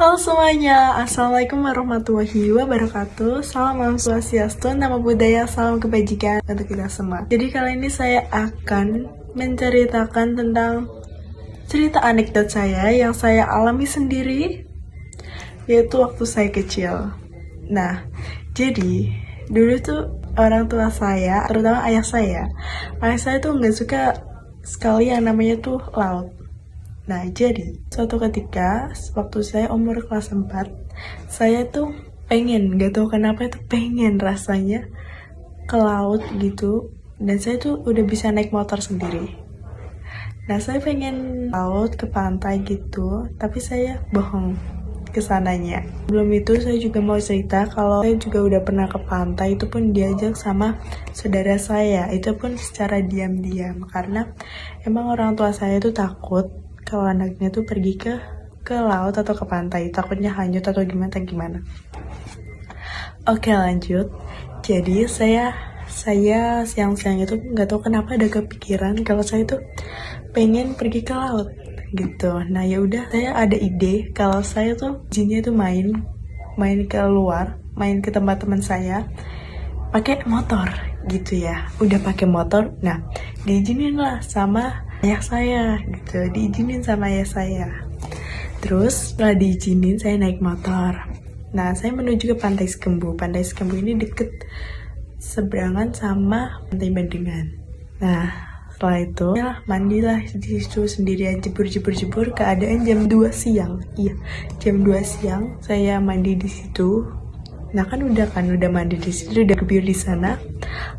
Halo semuanya, Assalamualaikum warahmatullahi wabarakatuh. Salam swastiastu, nama budaya, salam kebajikan untuk kita semua. Jadi kali ini saya akan menceritakan tentang cerita anekdot saya yang saya alami sendiri, yaitu waktu saya kecil. Nah, jadi dulu tuh orang tua saya, terutama ayah saya tuh nggak suka sekali yang namanya tuh laut. Nah, jadi suatu ketika waktu saya umur kelas 4, saya tuh pengen, gak tahu kenapa itu pengen rasanya ke laut gitu. Dan saya tuh udah bisa naik motor sendiri. Nah, saya pengen laut ke pantai gitu, tapi saya bohong kesananya. Sebelum itu saya juga mau cerita kalau saya juga udah pernah ke pantai, itu pun diajak sama saudara saya. Itu pun secara diam-diam, karena emang orang tua saya tuh takut kalau anaknya tuh pergi ke laut atau ke pantai, takutnya hanyut atau gimana. Oke, lanjut. Jadi saya siang-siang itu nggak tahu kenapa ada kepikiran kalau saya tuh pengen pergi ke laut gitu. Nah, ya udah, saya ada ide kalau saya tuh izinnya tuh main ke luar, main ke tempat teman saya pakai motor gitu ya. Udah pakai motor, nah diizinin lah sama ayah saya gitu, diizinin sama ayah saya. Terus setelah diizinin, saya naik motor. Nah, saya menuju ke Pantai Sekembu. Pantai Sekembu ini deket seberangan sama Pantai Bandengan. Nah, setelah itu ya mandilah di situ sendirian, jebur. Keadaan jam 2 siang. Iya, jam 2 siang saya mandi di situ. Nah, kan udah mandi di situ, udah kebiur di sana.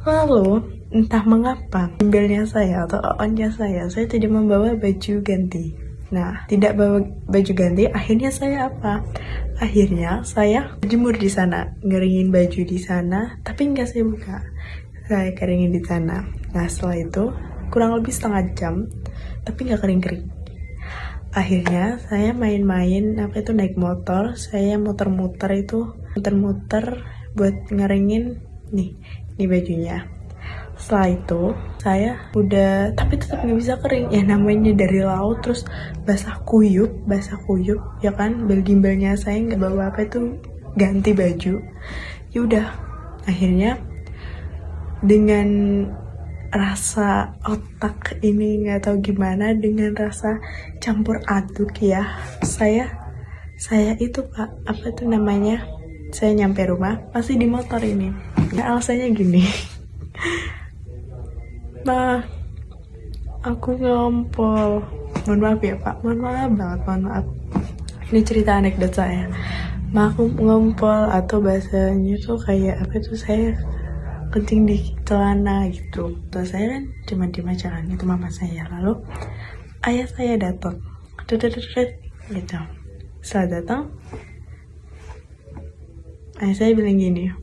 Lalu entah mengapa bimbelnya saya atau onnya saya tidak membawa baju ganti. Nah, tidak bawa baju ganti, akhirnya saya apa? Akhirnya saya jemur di sana, ngeringin baju di sana, tapi nggak saya buka. Saya keringin di sana. Nah, setelah itu kurang lebih setengah jam, tapi nggak kering-kering. Akhirnya saya main-main, naik motor, saya muter-muter buat ngeringin nih bajunya. Setelah itu saya udah, tapi tetap nggak bisa kering ya, namanya dari laut, terus basah kuyup ya kan. Bel-gimbelnya saya nggak bawa ganti baju. Ya udah, akhirnya dengan rasa otak ini nggak tahu gimana, dengan rasa campur aduk ya, saya itu pak, saya nyampe rumah masih di motor ini. Ya, alasannya gini. Nah, aku ngompol. Mohon maaf ya pak, mohon maaf. Ini cerita anekdot saya. Aku ngompol, atau bahasanya tuh kayak saya kencing di celana gitu. Terus saya kan cuma diem aja kan, itu mama saya. Lalu ayah saya datang, gitu. Setelah datang, ayah saya bilang gini,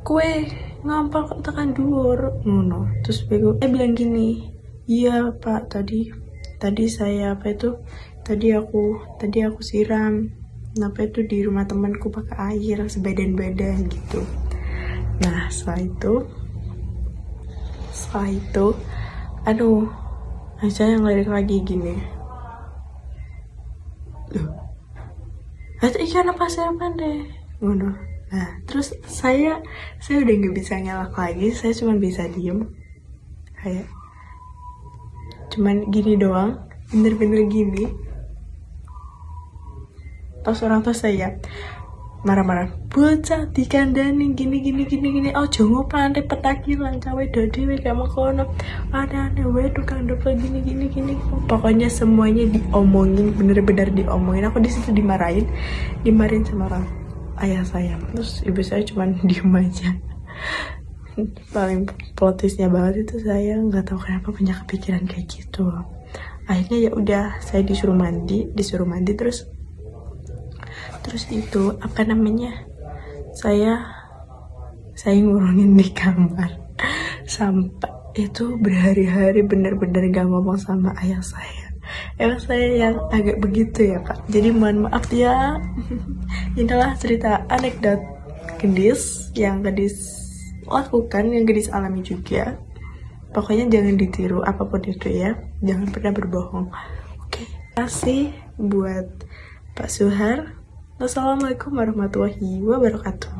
kue ngampal kok tekan dhuwur ngono. Terus saya bilang gini, iya pak, tadi saya tadi aku siram di rumah temanku pakai air sebadan-badan gitu. Nah, setelah itu aduh, saya yang lirik lagi gini, loh, itu ikan apa siraman deh ngono. Nah, terus saya udah nggak bisa ngelak lagi, saya cuma bisa diem, kayak cuman gini doang, bener-bener gini. Terus orang tua saya marah-marah, bocah dikandani gini, oh jangan pantai petakilan cawe dhewe kayak mengkono, aneh-aneh wae tukang dopel gini. Pokoknya semuanya diomongin, bener-bener diomongin. Aku di situ dimarahin sama orang ayah saya. Terus ibu saya cuman diem aja. Paling plotisnya banget itu, saya nggak tahu kenapa punya kepikiran kayak gitu. Akhirnya ya udah, saya disuruh mandi terus itu saya ngurungin di kamar sampai itu berhari-hari, bener-bener gak ngomong sama ayah saya. Emang saya yang agak begitu ya kak, jadi mohon maaf ya. Inilah cerita anekdot Gendis yang Gendis lakukan, yang Gendis alami juga. Pokoknya jangan ditiru apapun itu ya, jangan pernah berbohong. Oke. Kasih buat Pak Suhar. Wassalamualaikum warahmatullahi wabarakatuh.